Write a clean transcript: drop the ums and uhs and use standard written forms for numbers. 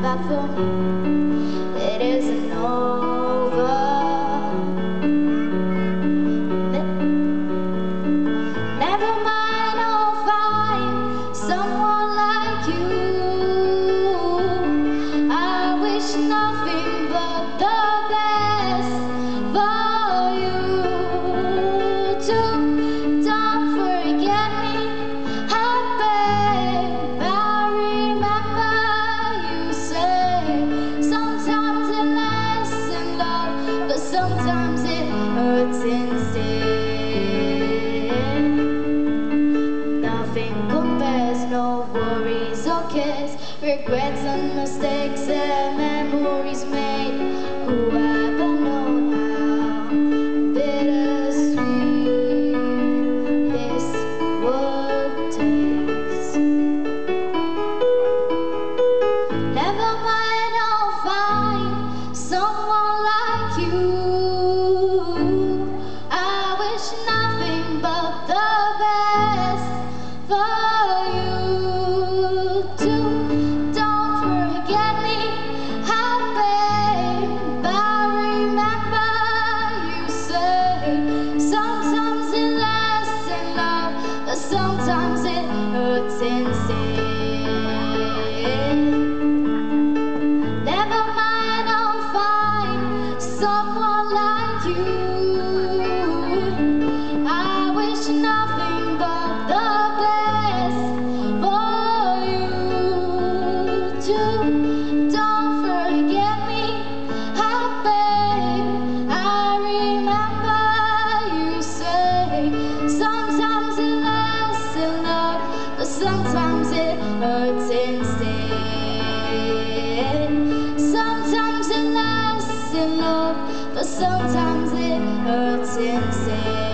but for me it isn't over. Never mind, I'll find someone like you. I wish nothing but the best for you too. Don't forget me, babe. I remember you say sometimes it lasts in love, but sometimes it hurts instead. Nothing compares, no worries or cares, regrets and mistakes and memories made. Whoever known how bittersweet this would taste. Never mind, I'll find someone like you. I wish nothing but the best for you too. Don't forget me, babe. I remember you say sometimes it lasts in love, but sometimes it hurts instead. Never mind, I'll find someone like you. I wish nothing but the best for you too. Don't forget me, babe. I remember you say sometimes it lasts in love, but sometimes it hurts instead. Sometimes it lasts in love, but sometimes it hurts instead.